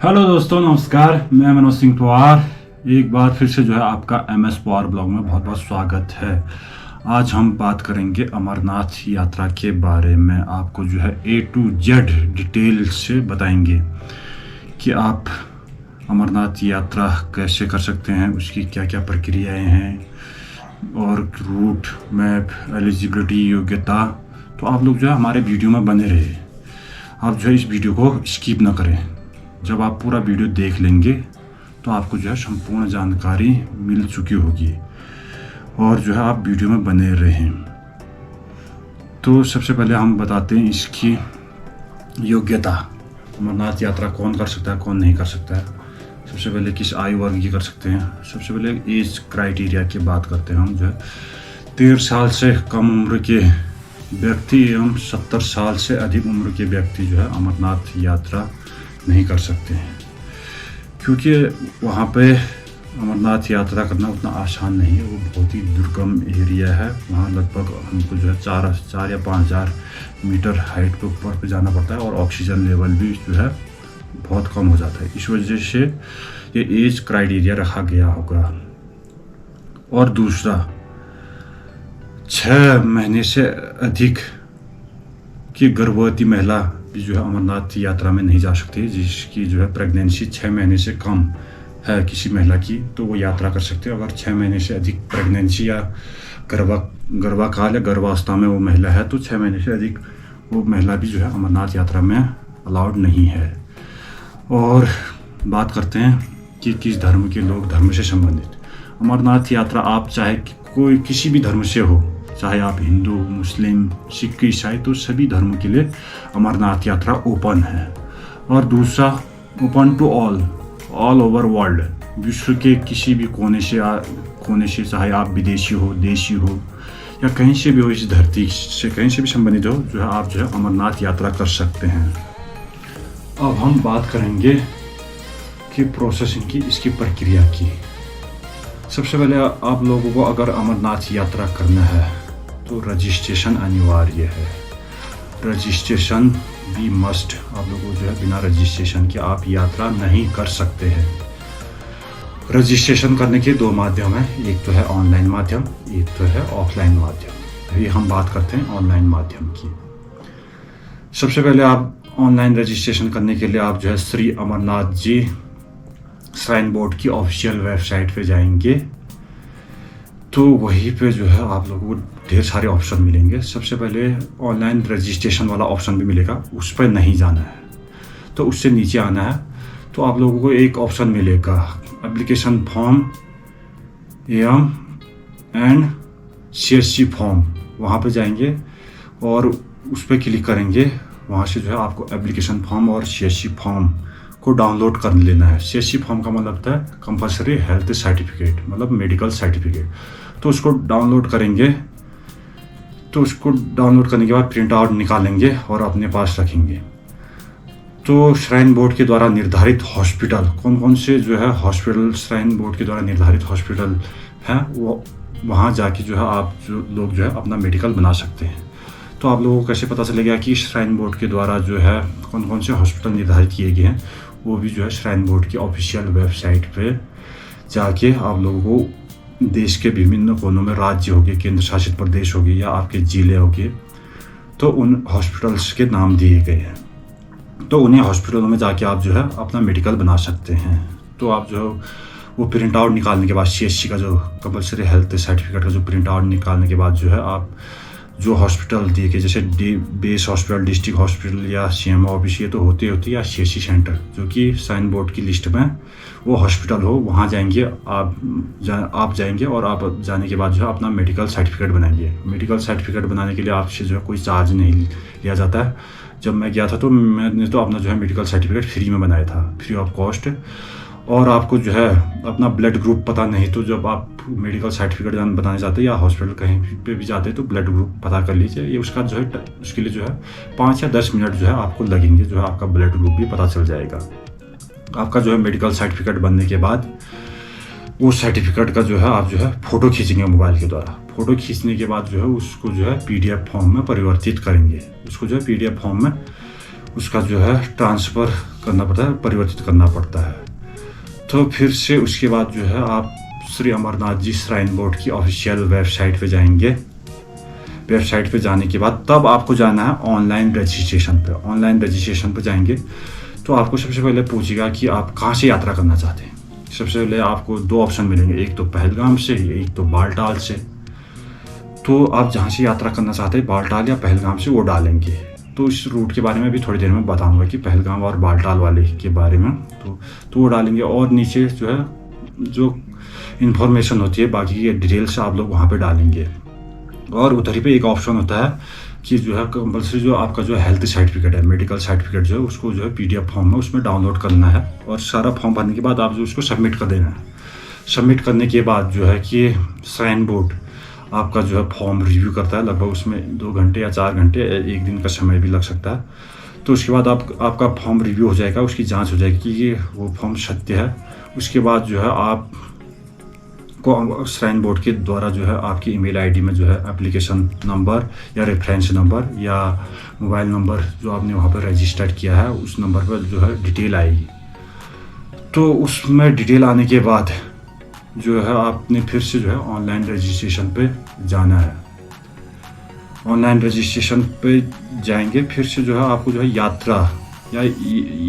Hello दोस्तों, नमस्कार। मैं मनोज सिंह पवार एक बार फिर से जो है आपका MS पवार ब्लॉग में बहुत बहुत स्वागत है। आज हम बात करेंगे अमरनाथ यात्रा के बारे में। आपको जो है A to Z डिटेल से बताएंगे कि आप अमरनाथ यात्रा कैसे कर सकते हैं, उसकी क्या क्या प्रक्रियाएं हैं और रूट मैप, एलिजिबिलिटी, योग्यता। तो आप लोग जो है हमारे वीडियो में बने रहे। आप जो है इस वीडियो को स्किप ना करें। जब आप पूरा वीडियो देख लेंगे तो आपको जो है संपूर्ण जानकारी मिल चुकी होगी और जो है आप वीडियो में बने रहें। तो सबसे पहले हम बताते हैं इसकी योग्यता। अमरनाथ यात्रा कौन कर सकता है, कौन नहीं कर सकता है। सबसे पहले किस आयु वर्ग की कर सकते हैं। सबसे पहले एज क्राइटेरिया की बात करते हैं। हम जो है 13 साल से कम उम्र के व्यक्ति एवं 70 साल से अधिक उम्र के व्यक्ति जो है अमरनाथ यात्रा नहीं कर सकते हैं, क्योंकि वहाँ पे अमरनाथ यात्रा करना उतना आसान नहीं है। वो बहुत ही दुर्गम एरिया है। वहाँ लगभग हमको जो है 4 या 5,000 मीटर हाइट पे ऊपर पे जाना पड़ता है और ऑक्सीजन लेवल भी जो है बहुत कम हो जाता है। इस वजह से ये एज क्राइटेरिया रखा गया होगा। और दूसरा, 6 महीने से अधिक की गर्भवती महिला भी जो है अमरनाथ यात्रा में नहीं जा सकती। जिसकी जो है प्रेगनेंसी 6 महीने से कम है किसी महिला की, तो वो यात्रा कर सकते हैं। अगर 6 महीने से अधिक प्रेगनेंसी या गर्भाकाल या गर्भावस्था में वो महिला है तो 6 महीने से अधिक वो महिला भी जो है अमरनाथ यात्रा में अलाउड नहीं है। और बात करते हैं कि किस धर्म के लोग, धर्म से संबंधित अमरनाथ यात्रा आप चाहे कोई किसी भी धर्म से हो, चाहे आप हिंदू, मुस्लिम, सिख, ईसाई, तो सभी धर्मों के लिए अमरनाथ यात्रा ओपन है। और दूसरा, open to all over world, विश्व के किसी भी कोने से चाहे आप विदेशी हो, देशी हो या कहीं से भी हो, इस धरती से कहीं से भी संबंधित हो, जो है आप जो है अमरनाथ यात्रा कर सकते हैं। अब हम बात करेंगे कि प्रोसेसिंग की, इसकी प्रक्रिया की। सबसे पहले आप लोगों को अगर अमरनाथ यात्रा करना है तो रजिस्ट्रेशन अनिवार्य है। रजिस्ट्रेशन भी मस्ट। आप लोगों को जो है बिना रजिस्ट्रेशन के आप यात्रा नहीं कर सकते हैं। रजिस्ट्रेशन करने के 2 माध्यम हैं, एक तो है ऑनलाइन माध्यम, एक तो है ऑफलाइन माध्यम। अभी हम बात करते हैं ऑनलाइन माध्यम की। सबसे पहले आप ऑनलाइन रजिस्ट्रेशन करने के लिए आप जो है श्री अमरनाथ जी श्राइन बोर्ड की ऑफिशियल वेबसाइट पे जाएंगे तो वहीं पे जो है आप लोगों को ढेर सारे ऑप्शन मिलेंगे। सबसे पहले ऑनलाइन रजिस्ट्रेशन वाला ऑप्शन भी मिलेगा, उस पर नहीं जाना है। तो उससे नीचे आना है तो आप लोगों को एक ऑप्शन मिलेगा application form and CSC form. वहाँ पे जाएंगे और उस पर क्लिक करेंगे। वहाँ से जो है आपको एप्लीकेशन फॉर्म और CSC फॉर्म को डाउनलोड कर लेना है। CSC फॉर्म का मतलब होता है कंपल्सरी हेल्थ सर्टिफिकेट, मतलब मेडिकल सर्टिफिकेट। तो उसको डाउनलोड करेंगे। तो उसको डाउनलोड करने के बाद प्रिंट आउट निकालेंगे और अपने पास रखेंगे। तो श्राइन बोर्ड के द्वारा निर्धारित हॉस्पिटल, कौन कौन से जो है हॉस्पिटल श्राइन बोर्ड के द्वारा निर्धारित हॉस्पिटल हैं, वो वहाँ जाके जो है आप जो लोग जो है अपना मेडिकल बना सकते हैं। तो आप लोगों को कैसे पता चलेगा कि श्राइन बोर्ड के द्वारा जो है कौन कौन से हॉस्पिटल निर्धारित किए गए हैं, वो भी जो है श्राइन बोर्ड की ऑफिशियल वेबसाइट पे जाके आप लोगों को देश के विभिन्न कोनों में, राज्य हो गए, केंद्र शासित प्रदेश हो गए या आपके जिले हो गए, तो उन हॉस्पिटल्स के नाम दिए गए हैं। तो उन्हीं हॉस्पिटलों में जाके आप जो है अपना मेडिकल बना सकते हैं। तो आप जो वो प्रिंट आउट निकालने के बाद CSC का जो कंपल्सरी हेल्थ सर्टिफिकेट का जो प्रिंट आउट निकालने के बाद जो है आप जो हॉस्पिटल दिए गए, जैसे बेस हॉस्पिटल, डिस्ट्रिक्ट हॉस्पिटल या CM ऑफिस, ये तो होते या CSC सेंटर जो कि साइन बोर्ड की लिस्ट में वो हॉस्पिटल हो, वहाँ जाएंगे आप जाएंगे और आप जाने के बाद जो है अपना मेडिकल सर्टिफिकेट बनाएंगे। मेडिकल सर्टिफिकेट बनाने के लिए आपसे जो है कोई चार्ज नहीं लिया जाता है। जब मैं गया था तो मैंने तो अपना जो है मेडिकल सर्टिफिकेट फ्री में बनाया था, फ्री ऑफ कॉस्ट। और आपको जो है अपना ब्लड ग्रुप पता नहीं तो जब आप मेडिकल सर्टिफिकेट बनाने जाते हैं या हॉस्पिटल कहीं पे भी जाते हैं तो ब्लड ग्रुप पता कर लीजिए। ये उसका जो है उसके लिए जो है 5 या 10 मिनट जो है आपको लगेंगे, जो है आपका ब्लड ग्रुप भी पता चल जाएगा। आपका जो है मेडिकल सर्टिफिकेट बनने के बाद वो सर्टिफिकेट का जो है आप जो है फ़ोटो खींचेंगे मोबाइल के द्वारा। फ़ोटो खींचने के बाद जो है उसको जो है PDF फॉर्म में परिवर्तित करेंगे। उसको जो है PDF फॉर्म में उसका जो है ट्रांसफ़र करना पड़ता है, परिवर्तित करना पड़ता है। तो फिर से उसके बाद जो है आप श्री अमरनाथ जी श्राइन बोर्ड की ऑफिशियल वेबसाइट पे जाएंगे। वेबसाइट पे जाने के बाद तब आपको जाना है ऑनलाइन रजिस्ट्रेशन पे। ऑनलाइन रजिस्ट्रेशन पे जाएंगे तो आपको सबसे पहले पूछेगा कि आप कहाँ से यात्रा करना चाहते हैं। सबसे पहले आपको 2 ऑप्शन मिलेंगे, एक तो पहलगाम से, एक तो बालटाल से। तो आप जहाँ से यात्रा करना चाहते हैं, बालटाल या पहलगाम से, वो डालेंगे। तो इस रूट के बारे में भी थोड़ी देर में बताऊंगा कि पहलगाम और बालटाल वाले के बारे में। तो वो डालेंगे और नीचे जो है जो इन्फॉर्मेशन होती है, बाकी की डिटेल्स आप लोग वहाँ पे डालेंगे। और उधर ही पे एक ऑप्शन होता है कि जो है कंपल्सरी जो आपका जो हेल्थ सर्टिफिकेट है, मेडिकल सर्टिफिकेट जो है, उसको जो है PDF फॉर्म में उसमें डाउनलोड करना है। और सारा फॉर्म भरने के बाद आप जो उसको सबमिट कर देना है। सबमिट करने के बाद जो है कि श्राइन बोर्ड आपका जो है फॉर्म रिव्यू करता है। लगभग उसमें 2 घंटे या 4 घंटे, 1 दिन का समय भी लग सकता है। तो उसके बाद आपका फॉर्म रिव्यू हो जाएगा, उसकी जांच हो जाएगी कि ये वो फॉर्म सत्य है। उसके बाद जो है आप को श्राइन बोर्ड के द्वारा जो है आपकी ईमेल आईडी में जो है एप्लीकेशन नंबर या रेफरेंस नंबर या मोबाइल नंबर जो आपने वहाँ पर रजिस्टर्ड किया है, उस नंबर पर जो है डिटेल आएगी। तो उसमें डिटेल आने के बाद जो है आपने फिर से जो है ऑनलाइन रजिस्ट्रेशन पे जाना है। ऑनलाइन रजिस्ट्रेशन पे जाएंगे, फिर से जो है आपको जो है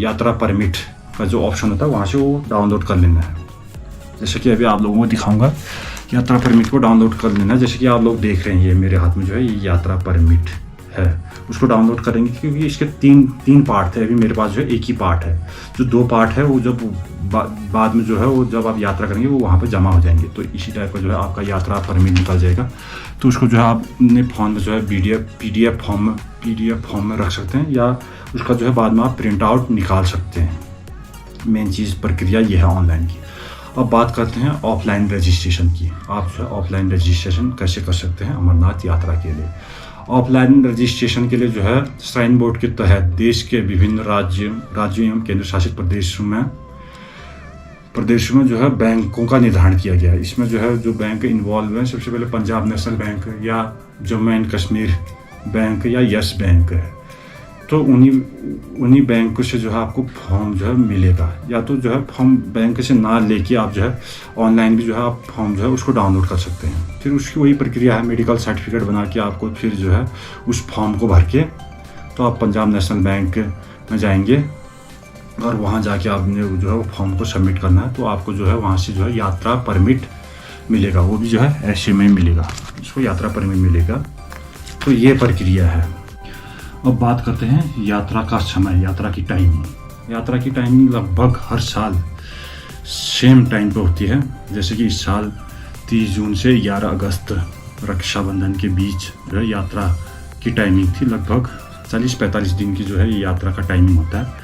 यात्रा परमिट का जो ऑप्शन होता है वहाँ से वो डाउनलोड कर लेना है। जैसे कि अभी आप लोगों को दिखाऊंगा, यात्रा परमिट को डाउनलोड कर लेना है। जैसे कि आप लोग देख रहे हैं, ये मेरे हाथ में जो है ये यात्रा परमिट है, उसको डाउनलोड करेंगे क्योंकि इसके तीन पार्ट थे। अभी मेरे पास जो है एक ही पार्ट है। जो 2 पार्ट है वो जब बाद में जो है वो जब आप यात्रा करेंगे वो वहाँ पे जमा हो जाएंगे। तो इसी टाइप का जो है आपका यात्रा परमिट निकल जाएगा। तो उसको जो है आपने फॉर्म में जो है पीडीएफ फॉर्म में रख सकते हैं, या उसका जो है बाद में आप प्रिंट आउट निकाल सकते हैं। मेन चीज़ प्रक्रिया ये है ऑनलाइन की। अब बात करते हैं ऑफलाइन रजिस्ट्रेशन की। आप जो है ऑफलाइन रजिस्ट्रेशन कैसे कर सकते हैं अमरनाथ यात्रा के लिए। ऑफलाइन रजिस्ट्रेशन के लिए जो है श्राइन बोर्ड के तहत देश के विभिन्न राज्यों एवं केंद्र शासित प्रदेशों में जो है बैंकों का निर्धारण किया गया है। इसमें जो है जो बैंक इन्वॉल्व है, सबसे पहले पंजाब नेशनल बैंक या जम्मू एंड कश्मीर बैंक या यस बैंक है। तो उन्हीं बैंक से जो है आपको फॉर्म जो है मिलेगा, या तो जो है फॉर्म बैंक से ना लेके आप जो है ऑनलाइन भी जो है आप फॉर्म जो है उसको डाउनलोड कर सकते हैं। फिर उसकी वही प्रक्रिया है, मेडिकल सर्टिफिकेट बना के आपको फिर जो है उस फॉर्म को भर के तो आप पंजाब नेशनल बैंक में जाएंगे और वहाँ जाके आपने जो है वो फॉर्म को सबमिट करना है। तो आपको जो है वहाँ से जो है यात्रा परमिट मिलेगा, वो भी जो है ऐसे में मिलेगा, उसको यात्रा परमिट मिलेगा। तो ये प्रक्रिया है। अब बात करते हैं यात्रा का समय, यात्रा की टाइमिंग। यात्रा की टाइमिंग लगभग हर साल सेम टाइम पे होती है। जैसे कि इस साल 30 जून से 11 अगस्त रक्षाबंधन के बीच जो है यात्रा की टाइमिंग थी। लगभग 40-45 दिन की जो है ये यात्रा का टाइमिंग होता है।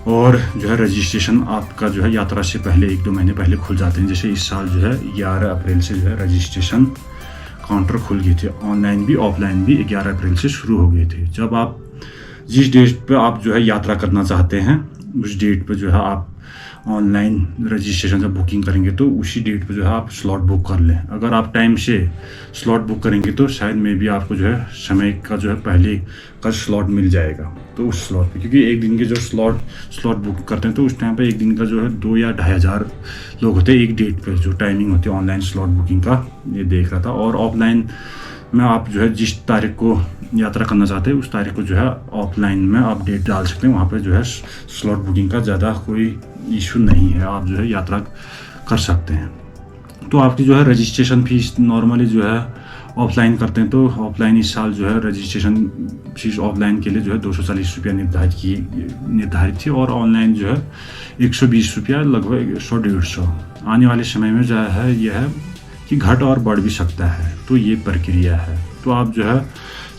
और जो है रजिस्ट्रेशन आपका जो है यात्रा से पहले 1-2 महीने पहले खुल जाते हैं। जैसे इस साल जो है 11 अप्रैल से जो है रजिस्ट्रेशन काउंटर खुल गए थे, ऑनलाइन भी ऑफलाइन भी 11 अप्रैल से शुरू हो गए थे। जब आप जिस डेट पे आप जो है यात्रा करना चाहते हैं उस डेट पे जो है आप ऑनलाइन रजिस्ट्रेशन जब बुकिंग करेंगे तो उसी डेट पे जो है आप स्लॉट बुक कर लें। अगर आप टाइम से स्लॉट बुक करेंगे तो शायद में भी आपको जो है समय का जो है पहले का स्लॉट मिल जाएगा। तो उस स्लॉट पे, क्योंकि एक दिन के जो स्लॉट बुक करते हैं तो उस टाइम पे एक दिन का जो है 2 या 2,500 लोग होते हैं एक डेट पे जो टाइमिंग होती है ऑनलाइन स्लॉट बुकिंग का, ये देख रहा था। और ऑफलाइन में आप जो है जिस तारीख को यात्रा करना चाहते हैं उस तारीख को जो है ऑफलाइन में आप डेट डाल सकते हैं। वहाँ पे जो है स्लॉट बुकिंग का ज़्यादा कोई इशू नहीं है, आप जो है यात्रा कर सकते हैं। तो आपकी जो है रजिस्ट्रेशन फीस नॉर्मली जो है ऑफलाइन करते हैं तो ऑफलाइन इस साल जो है रजिस्ट्रेशन फीस ऑफलाइन के लिए जो है 240 रुपया निर्धारित थी, और ऑनलाइन जो है 120 रुपया, लगभग 100-150। आने वाले समय में जो है यह है कि घट और बढ़ भी सकता है। तो ये प्रक्रिया है। तो आप जो है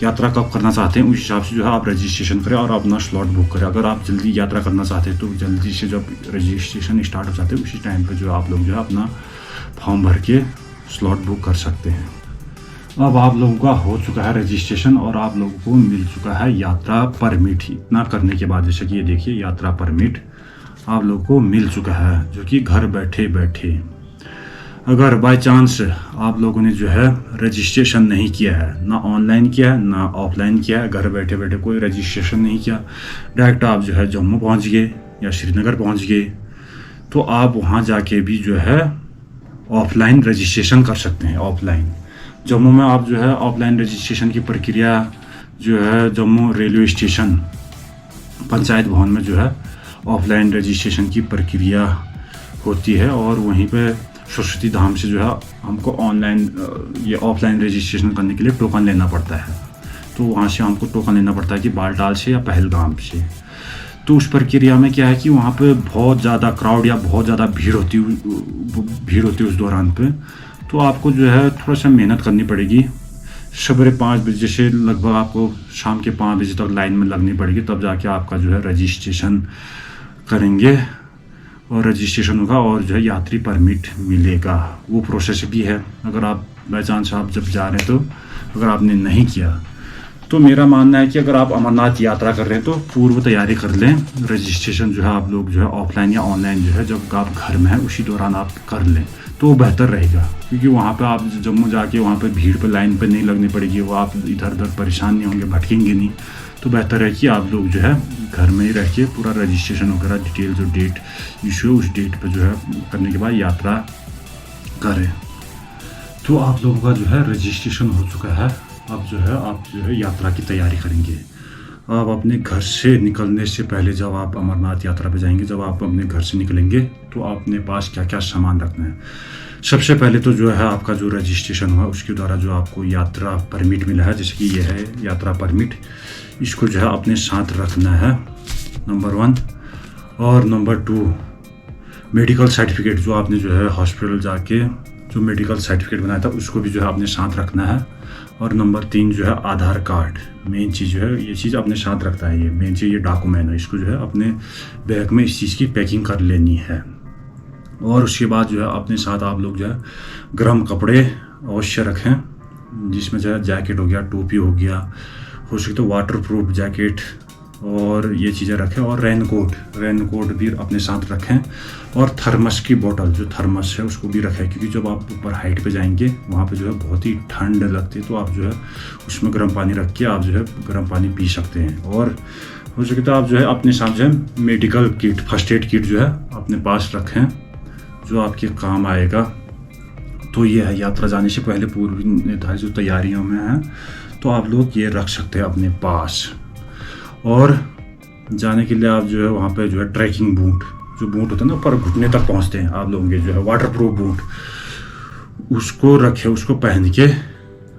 यात्रा कब करना चाहते हैं उस हिसाब से जो है आप रजिस्ट्रेशन करें और अपना स्लॉट बुक करें। अगर आप जल्दी यात्रा करना चाहते हैं तो जल्दी से जब रजिस्ट्रेशन स्टार्ट हो जाते हैं उसी टाइम पे जो है आप लोग जो है अपना फॉर्म भर के स्लॉट बुक कर सकते हैं। अब आप लोगों का हो चुका है रजिस्ट्रेशन और आप लोगों को मिल चुका है यात्रा परमिट। इतना करने के बाद जैसे कि ये देखिए यात्रा परमिट आप लोगों को मिल चुका है, जो कि घर बैठे बैठे अगर बाय चांस आप लोगों ने जो है रजिस्ट्रेशन नहीं किया है, ना ऑनलाइन किया है ना ऑफलाइन किया है, घर बैठे बैठे कोई रजिस्ट्रेशन नहीं किया, डायरेक्ट आप जो है जम्मू पहुंच गए या श्रीनगर पहुंच गए, तो आप वहां जाके भी जो है ऑफलाइन रजिस्ट्रेशन कर सकते हैं। ऑफलाइन जम्मू में आप जो है ऑफलाइन रजिस्ट्रेशन की प्रक्रिया जो है जम्मू रेलवे स्टेशन पंचायत भवन में जो है ऑफलाइन रजिस्ट्रेशन की प्रक्रिया होती है, और वहीं पे सरस्वती धाम से जो है हमको ऑनलाइन ये ऑफलाइन रजिस्ट्रेशन करने के लिए टोकन लेना पड़ता है। तो वहाँ से हमको टोकन लेना पड़ता है कि बालटाल से या पहलगाम से। तो उस प्रक्रिया में क्या है कि वहाँ पे बहुत ज़्यादा क्राउड या बहुत ज़्यादा भीड़ होती है उस दौरान पे। तो आपको जो है थोड़ा सा मेहनत करनी पड़ेगी। सवेरे 5 बजे से लगभग आपको शाम के 5 बजे तक लाइन में लगनी पड़ेगी, तब जाके आपका जो है रजिस्ट्रेशन करेंगे और रजिस्ट्रेशन होगा और जो है यात्री परमिट मिलेगा। वो प्रोसेस भी है। अगर आप बाई चांस आप जब जा रहे हैं, तो अगर आपने नहीं किया तो मेरा मानना है कि अगर आप अमरनाथ यात्रा कर रहे हैं तो पूर्व तैयारी कर लें। रजिस्ट्रेशन जो है आप लोग जो है ऑफलाइन या ऑनलाइन जो है जब आप घर में हैं उसी दौरान आप कर लें तो बेहतर रहेगा, क्योंकि वहाँ पे आप जम्मू जाके वहाँ पे भीड़ पे लाइन पे नहीं लगनी पड़ेगी, वो आप इधर उधर परेशान नहीं होंगे, भटकेंगे नहीं। तो बेहतर है कि आप लोग जो है घर में ही रह के पूरा रजिस्ट्रेशन वगैरह डिटेल जो डेट इशू उस डेट पर जो है करने के बाद यात्रा करें। तो आप लोगों का जो है रजिस्ट्रेशन हो चुका है। अब जो है आप जो है यात्रा की तैयारी करेंगे। आप अपने घर से निकलने से पहले जब आप अमरनाथ यात्रा पे जाएंगे, जब आप अपने घर से निकलेंगे तो अपने पास क्या क्या सामान रखना है। सबसे पहले तो जो है आपका जो रजिस्ट्रेशन हुआ उसके द्वारा जो आपको यात्रा परमिट मिला है, जैसे कि ये है यात्रा परमिट, इसको जो है अपने साथ रखना है, नंबर 1। और नंबर 2 मेडिकल सर्टिफिकेट, जो आपने जो है हॉस्पिटल जाके जो मेडिकल सर्टिफिकेट बनाया था उसको भी जो है अपने साथ रखना है। और नंबर 3 जो है आधार कार्ड, मेन चीज़ जो है ये चीज़ अपने साथ रखता है। ये मेन चीज़, ये डॉक्यूमेंट है, इसको जो है अपने बैग में इस चीज़ की पैकिंग कर लेनी है। और उसके बाद जो है अपने साथ आप लोग जो है गर्म कपड़े अवश्य रखें, जिसमें जो है जैकेट हो गया, टोपी हो गया, हो सके तो वाटर प्रूफ जैकेट और ये चीज़ें रखें। और रेनकोट भी अपने साथ रखें। और थर्मस की बोतल, जो थर्मस है उसको भी रखें, क्योंकि जब आप ऊपर हाइट पे जाएंगे वहाँ पे जो है बहुत ही ठंड लगती है, तो आप जो है उसमें गर्म पानी रख के आप जो है गर्म पानी पी सकते हैं। और हो सके तो आप जो है अपने साथ जो है medical kit, first aid kit जो है अपने पास रखें, जो आपके काम आएगा। तो ये है यात्रा जाने से पहले पूर्व निर्धारित जो तैयारियों में है, तो आप लोग ये रख सकते हैं अपने पास। और जाने के लिए आप जो है वहाँ पे जो है ट्रैकिंग बूट, जो बूट होता है ना ऊपर घुटने तक पहुँचते हैं आप लोगों के, जो है वाटर प्रूफ बूट, उसको रखें, उसको पहन के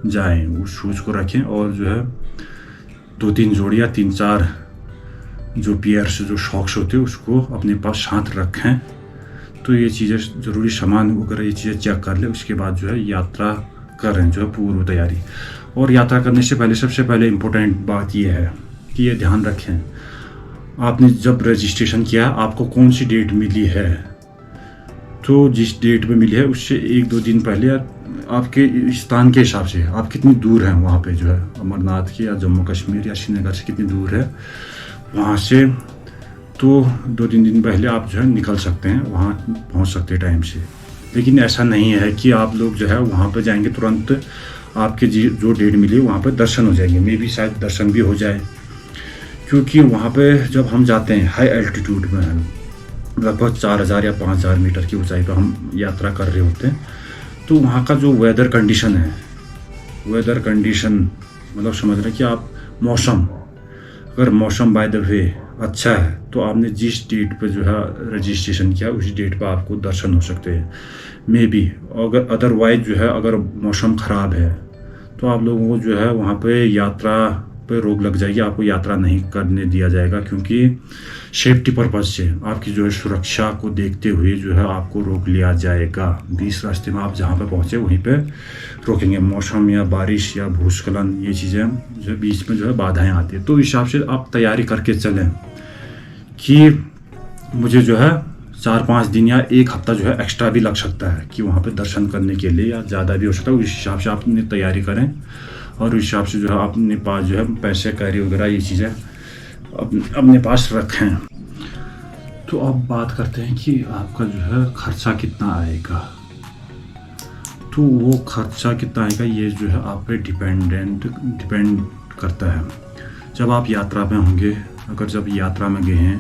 जाएं, उस शूज़ को रखें। और जो है 2-3 जोड़ी या 3-4 जो पेयर्स जो शॉक्स होते हैं उसको अपने पास साथ रखें। तो ये चीज़ें ज़रूरी सामान वगैरह ये चीज़ें चेक कर लें, उसके बाद जो है यात्रा करें, जो है पूर्व तैयारी। और यात्रा करने से पहले सबसे पहले इम्पोर्टेंट बात ये है कि ये ध्यान रखें, आपने जब रजिस्ट्रेशन किया आपको कौन सी डेट मिली है, तो जिस डेट पे मिली है उससे 1-2 दिन पहले आपके स्थान के हिसाब से आप कितनी दूर हैं वहाँ पे जो है अमरनाथ के या जम्मू कश्मीर या श्रीनगर से कितनी दूर है वहाँ से, तो 2-3 दिन पहले आप जो है निकल सकते हैं, वहाँ पहुँच सकते हैं टाइम से। लेकिन ऐसा नहीं है कि आप लोग जो है वहाँ पे जाएंगे तुरंत आपके जो डेट मिली वहाँ पे दर्शन हो जाएंगे। मे भी शायद दर्शन भी हो जाए, क्योंकि वहाँ पे जब हम जाते हैं हाई एल्टीट्यूड में, लगभग 4000 या 5000 मीटर की ऊंचाई पर हम यात्रा कर रहे होते हैं, तो वहाँ का जो वेदर कंडीशन है, वेदर कंडीशन मतलब समझ रहे हैं कि आप मौसम, अगर मौसम बाय द वे अच्छा है तो आपने जिस डेट पे जो है रजिस्ट्रेशन किया उस डेट पर आपको दर्शन हो सकते हैं। मे बी अगर अदरवाइज जो है अगर मौसम ख़राब है तो आप लोगों को जो है वहाँ पे यात्रा पे रोक लग जाएगी, आपको यात्रा नहीं करने दिया जाएगा, क्योंकि सेफ्टी पर्पज़ से आपकी जो है सुरक्षा को देखते हुए जो है आपको रोक लिया जाएगा। 20 रास्ते में आप जहाँ पे पहुँचे वहीं पे रोकेंगे। मौसम या बारिश या भूस्खलन ये चीज़ें जो बीच में जो है बाधाएं आती है, तो इस हिसाब से आप तैयारी करके चलें कि मुझे जो है 4-5 दिन या 1 हफ्ता जो है एक्स्ट्रा भी लग सकता है कि वहाँ पे दर्शन करने के लिए, या ज़्यादा भी हो सकता है। उस हिसाब से आप अपनी तैयारी करें और उस हिसाब से जो है अपने पास जो है पैसे कैरी वगैरह ये चीज़ें अपने पास रखें। तो अब बात करते हैं कि आपका जो है खर्चा कितना आएगा। तो वो खर्चा कितना आएगा ये जो है आप पे डिपेंड करता है। जब आप यात्रा में होंगे, अगर जब यात्रा में गए हैं,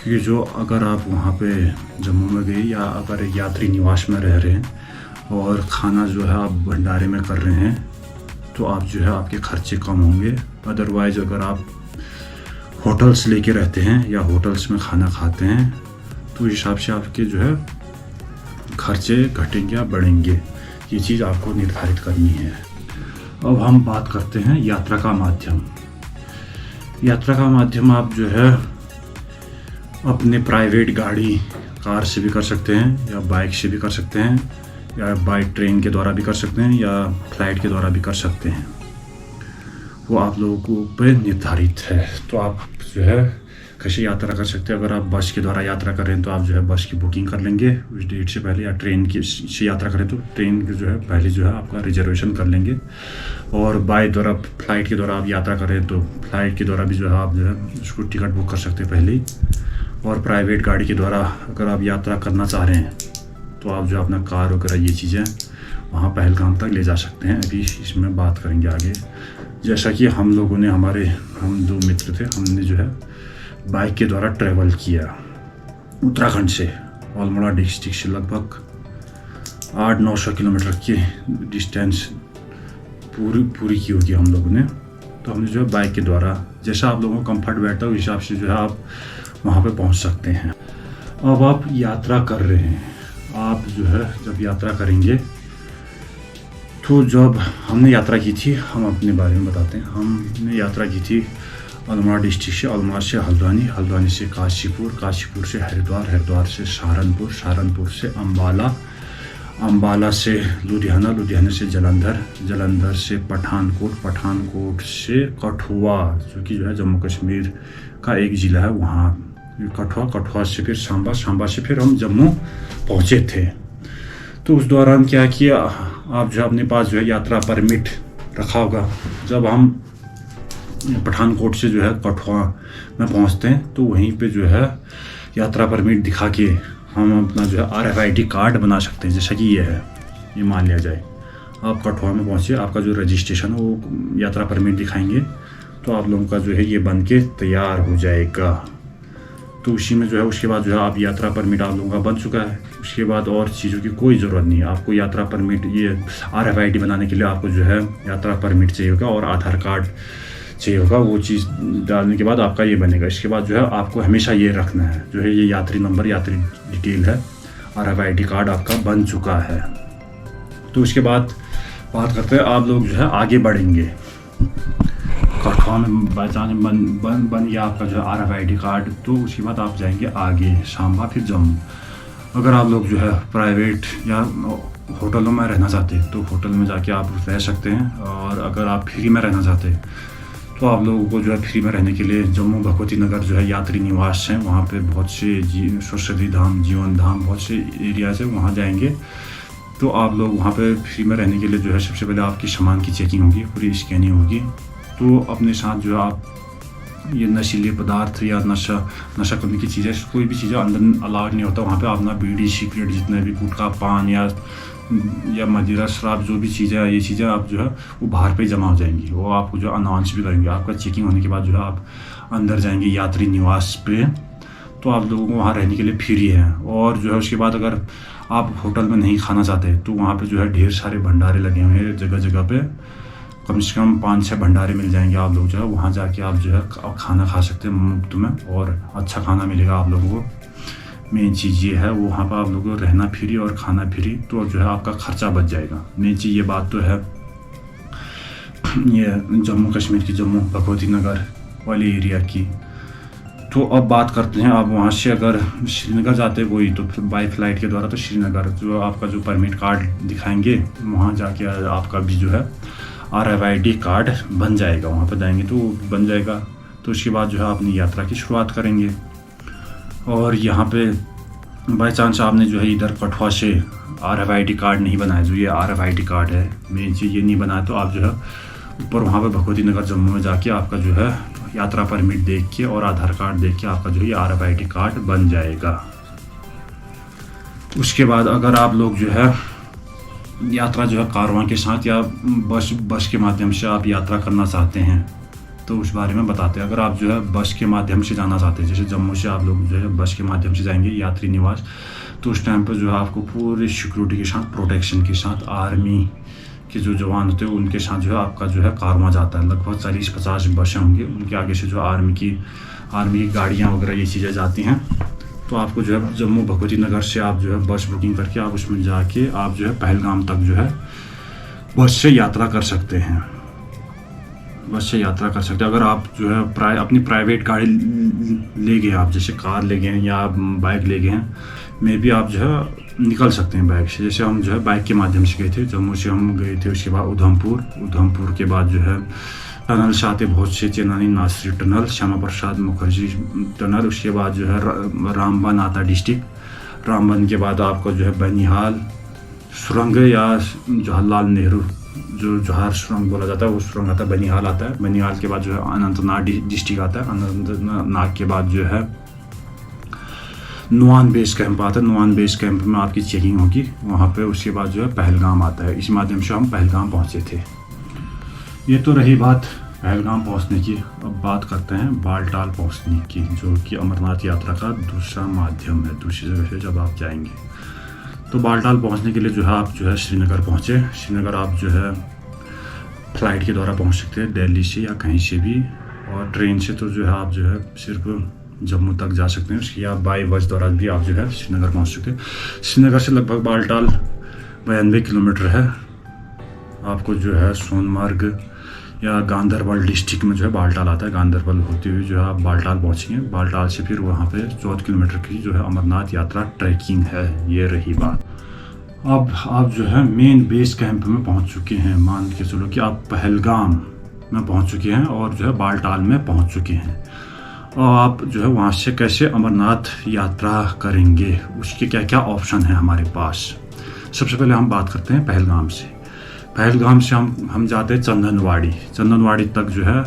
क्योंकि जो अगर आप वहाँ पे जम्मू में गए या अगर यात्री निवास में रह रहे हैं और खाना जो है आप भंडारे में कर रहे हैं तो आप जो है आपके खर्चे कम होंगे। अदरवाइज़ अगर आप होटल्स लेके रहते हैं या होटल्स में खाना खाते हैं तो इस हिसाब से आपके जो है खर्चे घटेंगे या बढ़ेंगे। ये चीज़ आपको निर्धारित करनी है। अब हम बात करते हैं यात्रा का माध्यम। यात्रा का माध्यम आप जो है अपने प्राइवेट गाड़ी कार से भी कर सकते हैं या बाइक से भी कर सकते हैं या बाई ट्रेन के द्वारा भी कर सकते हैं या फ्लाइट के द्वारा भी कर सकते हैं। वो आप लोगों पे निर्धारित है। तो आप जो है कैसे यात्रा कर सकते हैं। अगर आप बस के द्वारा यात्रा कर रहे हैं तो आप जो है बस की बुकिंग कर लेंगे उस डेट से पहले, या ट्रेन की से यात्रा करें तो ट्रेन की जो है पहले जो है आपका रिजर्वेशन कर लेंगे। और बाई द्वारा फ्लाइट के द्वारा आप यात्रा करें तो फ्लाइट के द्वारा भी जो है आप जो है उसको टिकट बुक कर सकते हैं पहले ही। और प्राइवेट गाड़ी के द्वारा अगर आप यात्रा करना चाह रहे हैं तो आप जो अपना कार वगैरह ये चीज़ें वहाँ पहलगाम तक ले जा सकते हैं। अभी इसमें बात करेंगे आगे। जैसा कि हम लोगों ने हम 2 मित्र थे, हमने जो है बाइक के द्वारा ट्रैवल किया उत्तराखंड से अल्मोड़ा डिस्ट्रिक्ट से लगभग 800-900 किलोमीटर की डिस्टेंस पूरी की होगी हम लोगों ने। तो हमने जो है बाइक के द्वारा, जैसा आप लोगों को कंफर्ट बैठता है उस हिसाब से जो है आप वहाँ पे पहुँच सकते हैं। अब आप यात्रा कर रहे हैं, आप जो है जब यात्रा करेंगे तो जब हमने यात्रा की थी, हम अपने बारे में बताते हैं। हमने यात्रा की थी अल्मोड़ा डिस्ट्रिक्ट से, अल्मोड़ा से हल्द्वानी, हल्द्वानी से काशीपुर, काशीपुर से हरिद्वार, हरिद्वार से सहारनपुर, सहारनपुर से अम्बाला, अम्बाला से लुधियाना, लुधियाना से जलंधर, जलंधर से पठानकोट, पठानकोट से कठुआ जो कि जो है जम्मू कश्मीर का एक ज़िला है वहाँ, कठुआ, कठुआ से फिर सांबा, सांबा से फिर हम जम्मू पहुँचे थे। तो उस दौरान क्या किया, आप जो अपने पास जो है यात्रा परमिट रखा होगा। जब हम पठानकोट से जो है कठुआ में पहुंचते हैं तो वहीं पे जो है यात्रा परमिट दिखा के हम अपना जो है RFID कार्ड बना सकते हैं। जैसा कि ये है, ये मान लिया जाए आप कठुआ में पहुंचे, आपका जो रजिस्ट्रेशन है वो यात्रा परमिट दिखाएंगे तो आप लोगों का जो है ये बन के तैयार हो जाएगा। तो उसी में जो है उसके बाद जो है आप यात्रा परमिट आप लोगों का बन चुका है। उसके बाद और चीज़ों की कोई ज़रूरत नहीं है। आपको यात्रा परमिट, ये RFID बनाने के लिए आपको जो है यात्रा परमिट चाहिए होगा और आधार कार्ड चाहिए होगा। वो चीज़ डालने के बाद आपका ये बनेगा। इसके बाद जो है आपको हमेशा ये रखना है, जो है ये यात्री नंबर, यात्री डिटेल है, RFID कार्ड आपका बन चुका है। तो उसके बाद बात करते हैं, आप लोग जो है आगे बढ़ेंगे। कठुआ में बाईचांस बन गया आपका जो है RFID कार्ड, तो उसके बाद आप जाएंगे आगे सांबा, फिर जम्मू। अगर आप लोग जो है प्राइवेट या होटलों में रहना चाहते हैं तो होटल में जाके आप रह सकते हैं। और अगर आप फ्री में रहना चाहते हैं तो आप लोगों को जो है फ्री में रहने के लिए जम्मू भगवती नगर जो है यात्री निवास हैं, वहाँ पे बहुत से सरस्वती धाम, जीवन धाम, बहुत से एरियाज है, वहाँ जाएंगे तो आप लोग वहाँ पे फ्री में रहने के लिए जो है सबसे पहले आपकी सामान की चेकिंग होगी, पूरी स्कैनिंग होगी। तो अपने साथ जो है आप ये नशीले पदार्थ या नशा करने की चीज़ें, कोई भी चीज़ें अंदर अलाउड नहीं होता वहाँ पे। अपना बीड़ी, सिगरेट, जितने भी गुटखा, पान या मदिरा, शराब, जो भी चीज़ें ये चीज़ें आप जो है वो बाहर पे जमा हो जाएंगी। वो आपको जो अनाउंस भी करेंगे। आपका चेकिंग होने के बाद जो है आप अंदर जाएंगे यात्री निवास पे, तो आप लोगों को वहाँ रहने के लिए फ्री है। और जो है उसके बाद अगर आप होटल में नहीं खाना चाहते तो वहाँ पे जो है ढेर सारे भंडारे लगे हुए हैं जगह जगह पे। कम से कम 5-6 भंडारे मिल जाएंगे। आप लोग जो है वहाँ जाके आप जो है खाना खा सकते हैं मुफ्त में, और अच्छा खाना मिलेगा आप लोगों को। मेन चीज़ ये है, वहाँ पर आप लोगों को रहना फ्री और खाना फ्री, तो जो है आपका खर्चा बच जाएगा। मेन चीज़ ये बात तो है ये जम्मू कश्मीर की, जम्मू भगवती नगर वाली एरिया की। तो अब बात करते हैं, आप वहाँ से अगर श्रीनगर जाते हैं कोई तो बाई फ्लाइट के द्वारा, तो श्रीनगर जो आपका जो परमिट कार्ड दिखाएंगे वहाँ जाके आपका भी जो है RFID कार्ड बन जाएगा। वहाँ पर जाएंगे तो बन जाएगा। तो उसके बाद जो है अपनी यात्रा की शुरुआत करेंगे। और यहाँ पे बाई चांस आपने जो है इधर कठुआ से RFID कार्ड नहीं बनाया, जो ये RFID कार्ड है मेन चीज़ ये नहीं बनाया, तो आप जो है ऊपर वहाँ पे भगवती नगर जम्मू में जाके आपका जो है यात्रा परमिट देख के और आधार कार्ड देख के आपका जो है RFID कार्ड बन जाएगा। उसके बाद अगर आप लोग जो है यात्रा जो है कारवां के साथ या बस के माध्यम से आप यात्रा करना चाहते हैं तो उस बारे में बताते हैं। अगर आप जो है बस के माध्यम से जाना चाहते हैं, जैसे जम्मू से आप लोग जो है बस के माध्यम से जाएंगे यात्री निवास, तो उस टाइम पर जो है आपको पूरी सिक्योरिटी के साथ, प्रोटेक्शन के साथ, आर्मी के जो जवान होते हैं उनके साथ जो है आपका जो है कारवां जाता है। लगभग 40-50 बसें होंगी, उनके आगे से जो आर्मी की गाड़ियाँ वगैरह ये चीज़ें जाती हैं। तो आपको जो है जम्मू भगवती नगर से आप जो है बस बुकिंग करके आप उसमें जाके आप जो है पहलगाम तक जो है बस से यात्रा कर सकते हैं। अगर आप जो है अपनी प्राइवेट गाड़ी ले गए, आप जैसे कार ले गए हैं या बाइक ले गए हैं, में भी आप जो है निकल सकते हैं बाइक से। जैसे हम जो है बाइक के माध्यम से गए थे, जम्मू से हम गए थे, उसके बाद उधमपुर के बाद जो है टनल से आते बहुत से, चेनानी नासरी टनल, श्यामा प्रसाद मुखर्जी टनल, उसके बाद जो है रामबन आता डिस्ट्रिक्ट, रामबन के बाद आपको जो है बनिहाल सुरंग या जवाहरलाल नेहरू जो जौहर सुरंग बोला जाता है वो सुरंग आता है, बनिहाल आता है। बनिहाल के बाद जो है अनंतनाग डिस्ट्रिक्ट आता है, अनंतनाग के बाद जो है नुआन बेस कैंप आता है, नुआन बेस कैंप में आपकी चेकिंग होगी वहाँ पे। उसके बाद जो है पहलगाम आता है। इस माध्यम से हम पहलगाम पहुँचे थे। ये तो रही बात पहलगाम पहुँचने की। अब बात करते हैं बालटाल पहुँचने की, जो कि अमरनाथ यात्रा का दूसरा माध्यम है, दूसरी जगह से जब आप जाएंगे। तो बालटाल पहुंचने के लिए जो है आप जो है श्रीनगर पहुंचे। श्रीनगर आप जो है फ़्लाइट के द्वारा पहुंच सकते हैं, दिल्ली से या कहीं से भी, और ट्रेन से तो जो है आप जो है सिर्फ जम्मू तक जा सकते हैं। उसके या बाई बस द्वारा भी आप जो है श्रीनगर पहुंच सकते हैं। श्रीनगर से लगभग बालटाल 92 किलोमीटर है। आपको जो है सोनमर्ग या गांधरबल डिस्ट्रिक्ट में जो है बालटाल आता है, गांधरबल होते हुए जो है आप बालटाल पहुँचेंगे। बालटाल से फिर वहाँ पे 14 किलोमीटर की जो है अमरनाथ यात्रा ट्रैकिंग है। ये रही बात। अब आप जो है मेन बेस कैंप में पहुँच चुके हैं। मान के चलो कि आप पहलगाम में पहुँच चुके हैं और जो है बालटाल में पहुँच चुके हैं। और आप जो है वहाँ से कैसे अमरनाथ यात्रा करेंगे, उसके क्या क्या ऑप्शन है हमारे पास। सबसे पहले हम बात करते हैं पहलगाम से। पहलगाम से हम जाते हैं चंदनवाड़ी तक जो है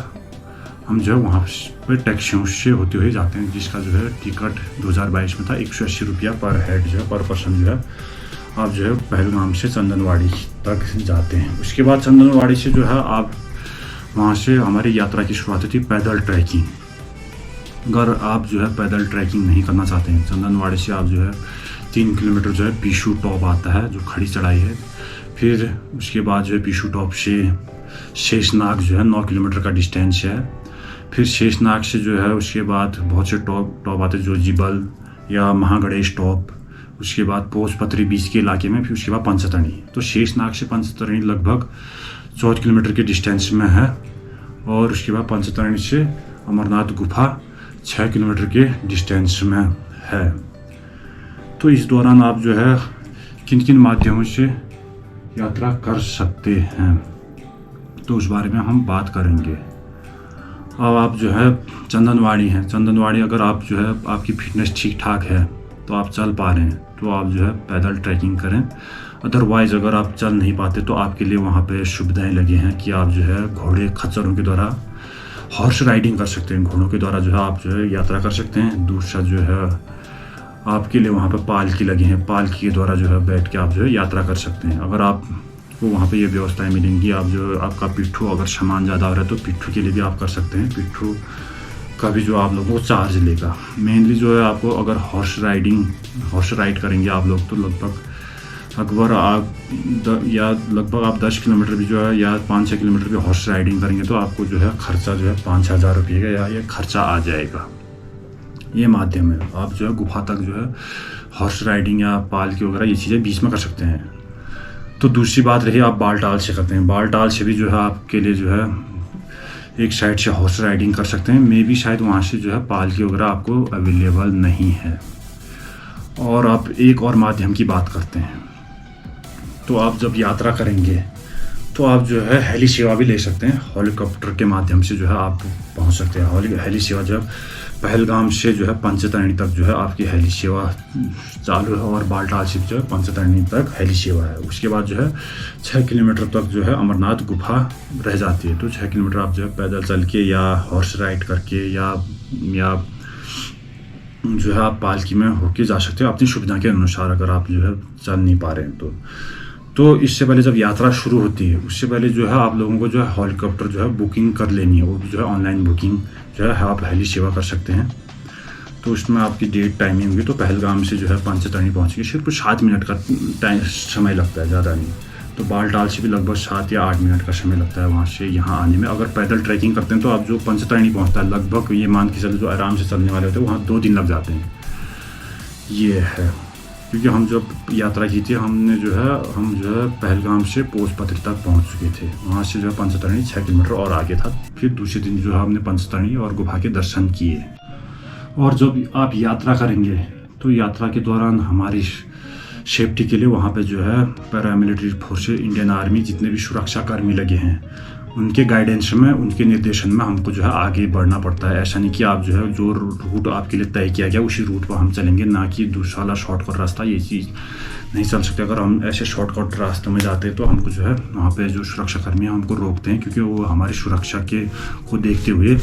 हम जो है वहाँ पे टैक्सियों से होते हुए जाते हैं, जिसका जो है टिकट 2022 में था 180 रुपया पर हेड जो है, पर पर्सन जो है आप जो है पहलगाम से चंदनवाड़ी तक जाते हैं। उसके बाद चंदनवाड़ी से जो है आप वहाँ से हमारी यात्रा की शुरुआत होती है पैदल ट्रैकिंग। अगर आप जो है पैदल ट्रैकिंग नहीं करना चाहते हैं, चंदनवाड़ी से आप जो है 3 किलोमीटर जो है पीशू टॉप आता है, जो खड़ी चढ़ाई है। फिर उसके बाद जो है पीशू टॉप से शेषनाग जो है 9 किलोमीटर का डिस्टेंस है। फिर शेषनाग से जो है उसके बाद बहुत से टॉप आते हैं, जो जिबल या महागणेश टॉप। उसके बाद पोजपत्री बीच के इलाके में, फिर उसके बाद पंचतरणी। तो शेषनाग से पंचतरणी लगभग 14 किलोमीटर के डिस्टेंस में है। और उसके बाद पंचतरणी से अमरनाथ गुफा 6 किलोमीटर के डिस्टेंस में है। तो इस दौरान आप जो है किन किन माध्यमों से यात्रा कर सकते हैं, तो उस बारे में हम बात करेंगे। अब आप जो है चंदनवाड़ी अगर आप जो है आपकी फिटनेस ठीक ठाक है तो आप चल पा रहे हैं तो आप जो है पैदल ट्रैकिंग करें। अदरवाइज़ अगर आप चल नहीं पाते तो आपके लिए वहाँ पे सुविधाएं लगी हैं कि आप जो है घोड़े खच्चरों के द्वारा हॉर्स राइडिंग कर सकते हैं। घोड़ों के द्वारा जो है आप जो है यात्रा कर सकते हैं। दूसरा जो है आपके लिए वहाँ पे पालकी लगी हैं, पालकी के द्वारा जो है बैठ के आप जो है यात्रा कर सकते हैं। अगर आपको वहाँ पे ये व्यवस्थाएं मिलेंगी, आप जो आपका पिट्ठू अगर सामान ज़्यादा हो रहा है तो पिट्ठू के लिए भी आप कर सकते हैं। पिट्ठू का भी जो आप लोगों को चार्ज लेगा। मेनली जो है आपको अगर हॉर्स राइड करेंगे आप लोग तो लगभग आप 10 किलोमीटर भी जो है या 5-6 किलोमीटर भी हॉर्स राइडिंग करेंगे तो आपको जो है खर्चा जो है 5,000 रुपये का या ये खर्चा आ जाएगा। ये माध्यम है। आप जो है गुफा तक जो है हॉर्स राइडिंग या पालकी वगैरह ये चीज़ें बीच में कर सकते हैं। तो दूसरी बात रही आप बालटाल से करते हैं। बालटाल से भी जो है आपके लिए जो है एक साइड से हॉर्स राइडिंग कर सकते हैं। मे भी शायद वहाँ से जो है पालकी वगैरह आपको अवेलेबल नहीं है। और आप एक और माध्यम की बात करते हैं, तो आप जब यात्रा करेंगे तो आप जो है हेली सेवा भी ले सकते हैं। हेलीकॉप्टर के माध्यम से जो है आप पहुंच सकते हैं। हेली सेवा जब पहलगाम से जो है पंचतरणी तक जो है आपकी हेली सेवा चालू है और बालटाल से जो है पंचतरणी तक हेली सेवा है। उसके बाद जो है 6 किलोमीटर तक जो है अमरनाथ गुफा रह जाती है। तो 6 किलोमीटर आप जो है पैदल चल के या हॉर्स राइड करके या जो है आप पालकी में होके जा सकते हो अपनी सुविधा के अनुसार, अगर आप जो है चल नहीं पा रहे हैं तो। तो इससे पहले जब यात्रा शुरू होती है उससे पहले जो है आप लोगों को जो है हेलीकॉप्टर जो है बुकिंग कर लेनी है। वो जो है ऑनलाइन बुकिंग जो है आप हेली सेवा कर सकते हैं। तो उसमें आपकी डेट टाइमिंग होगी। तो पहलगाम से जो है पंचतरणी पहुँचेंगे, सिर्फ 7 मिनट का टाइम समय लगता है, ज़्यादा नहीं। तो बालटाल से भी लगभग 7 या 8 मिनट का समय लगता है वहाँ से यहाँ आने में। अगर पैदल ट्रैकिंग करते हैं तो आप जो पंचतरणी पहुँचता है लगभग ये मान के चलो जो आराम से चलने वाले होते हैं वहाँ 2 दिन लग जाते हैं। ये है क्योंकि हम जब यात्रा की थी हम जो है पहलगाम से पोसपत्री तक पहुँच चुके थे। वहाँ से जो है पंचतरणी 6 किलोमीटर और आगे था। फिर दूसरे दिन जो है हमने पंचतरणी और गुफा के दर्शन किए। और जब आप यात्रा करेंगे तो यात्रा के दौरान हमारी सेफ्टी के लिए वहाँ पे जो है पैरामिलिट्री फोर्सेस, इंडियन आर्मी, जितने भी सुरक्षा कर्मी लगे हैं उनके गाइडेंस में, उनके निर्देशन में हमको जो है आगे बढ़ना पड़ता है। ऐसा नहीं कि आप जो है जो रूट आपके लिए तय किया गया उसी रूट पर हम चलेंगे, ना कि दूसरा वाला शॉर्टकट रास्ता। ये चीज़ नहीं चल सकते। अगर हम ऐसे शॉर्टकट रास्ते में जाते हैं तो हमको जो है वहाँ पे जो सुरक्षा कर्मी हैं हमको रोकते हैं, क्योंकि वो हमारी सुरक्षा के को देखते हुए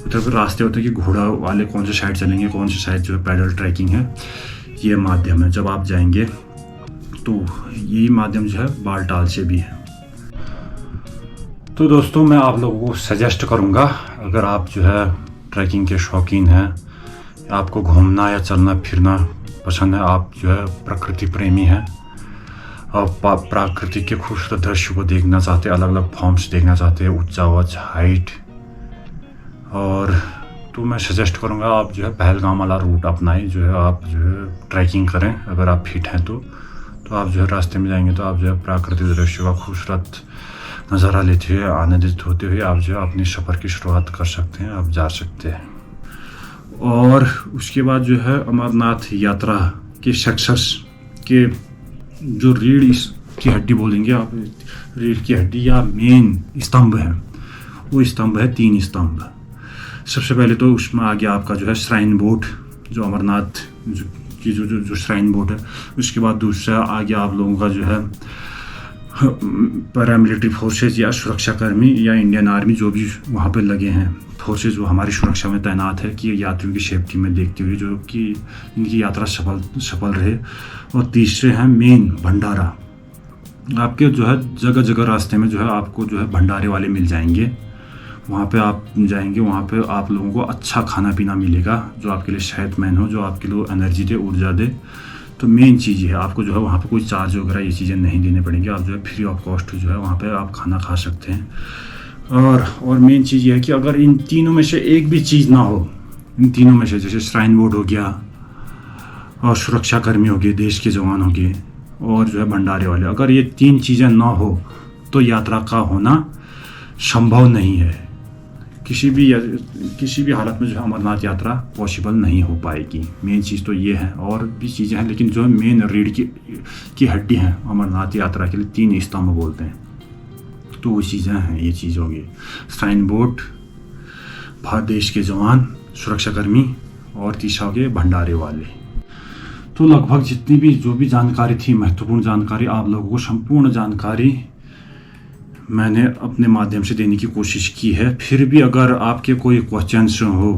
उधर फिर रास्ते होते हैं कि घोड़ा वाले कौन से साइड चलेंगे, कौन से साइड जो है पैदल ट्रैकिंग है। ये माध्यम है जब आप जाएंगे। तो यही माध्यम जो है बालटाल से भी है। तो दोस्तों मैं आप लोगों को सजेस्ट करूंगा, अगर आप जो है ट्रैकिंग के शौकीन हैं, आपको घूमना या चलना फिरना पसंद है, आप जो है प्रकृति प्रेमी हैं और प्राकृतिक के खूबसूरत दृश्य को देखना चाहते हैं, अलग अलग फॉर्म्स देखना चाहते हैं, ऊंचा ऊंच हाइट, और तो मैं सजेस्ट करूंगा आप जो है पहलगाम वाला रूट अपनाएं। जो है आप जो है ट्रैकिंग करें, अगर आप फिट हैं तो आप जो है रास्ते में जाएंगे तो आप जो है प्राकृतिक दृश्य का खूबसूरत नज़ारा लेते हुए, आनंदित होते हुए आप जो है अपने सफ़र की शुरुआत कर सकते हैं, आप जा सकते हैं। और उसके बाद जो है अमरनाथ यात्रा के सक्सेस के जो रीढ़ की हड्डी बोलेंगे आप, रीढ़ की हड्डी या मेन स्तंभ है, वो स्तंभ है 3 स्तंभ। सबसे पहले तो उसमें आ गया आपका जो है श्राइन बोर्ड, जो अमरनाथ की जो श्राइन बोर्ड है। उसके बाद दूसरा आ गया आप लोगों का जो है पैरामिलिट्री फोर्सेस या सुरक्षा कर्मी या इंडियन आर्मी, जो भी वहाँ पे लगे हैं फोर्सेस, जो हमारी सुरक्षा में तैनात है कि यात्रियों की सेफ्टी में देखते हुए जो कि इनकी यात्रा सफल रहे। और तीसरे हैं मेन भंडारा। आपके जो है जगह जगह रास्ते में जो है आपको जो है भंडारे वाले मिल जाएंगे। वहाँ पे आप जाएंगे, वहाँ पे आप लोगों को अच्छा खाना पीना मिलेगा जो आपके लिए सेहतमंद हो, जो आपके लिए एनर्जी दे, ऊर्जा दे। तो मेन चीज़ है आपको जो है वहाँ पे कोई चार्ज वगैरह ये चीज़ें नहीं देने पड़ेंगी। आप जो है फ्री ऑफ कॉस्ट जो है वहाँ पे आप खाना खा सकते हैं। और मेन चीज़ ये है कि अगर इन तीनों में से एक भी चीज़ ना हो, इन तीनों में से जैसे श्राइन बोर्ड हो गया और सुरक्षा कर्मी हो गए, देश के जवान हो गए, और जो है भंडारे वाले, अगर ये 3 चीज़ें ना हो तो यात्रा का होना संभव नहीं है। किसी भी हालत में जो है अमरनाथ यात्रा पॉसिबल नहीं हो पाएगी। मेन चीज़ तो ये है, और भी चीज़ें हैं, लेकिन जो मेन रीढ़ की हड्डी है अमरनाथ यात्रा के लिए 3 स्तंभ बोलते हैं। तो वो चीज़ें हैं, ये चीज़ होगी श्राइन बोर्ड, भारत देश के जवान, सुरक्षाकर्मी, और तीसरा हो गए भंडारे वाले। तो लगभग जितनी भी जो भी जानकारी थी, महत्वपूर्ण जानकारी, आप लोगों को संपूर्ण जानकारी मैंने अपने माध्यम से देने की कोशिश की है। फिर भी अगर आपके कोई क्वेश्चंस हो,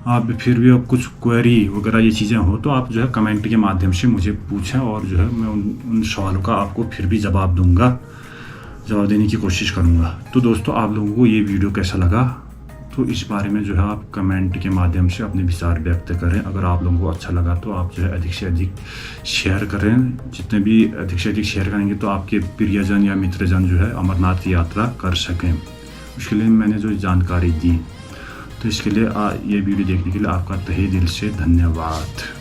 आप फिर भी कुछ क्वेरी वगैरह ये चीज़ें हो, तो आप जो है कमेंट के माध्यम से मुझे पूछें, और जो है मैं उन सवालों का आपको फिर भी जवाब देने की कोशिश करूँगा। तो दोस्तों आप लोगों को ये वीडियो कैसा लगा, तो इस बारे में जो है आप कमेंट के माध्यम से अपने विचार व्यक्त करें। अगर आप लोगों को अच्छा लगा तो आप जो है अधिक से अधिक शेयर करें। जितने भी अधिक से अधिक शेयर करेंगे तो आपके प्रियजन या मित्रजन जो है अमरनाथ यात्रा कर सकें। उसके लिए मैंने जो जानकारी दी, तो इसके लिए ये वीडियो देखने के लिए आपका तहे दिल से धन्यवाद।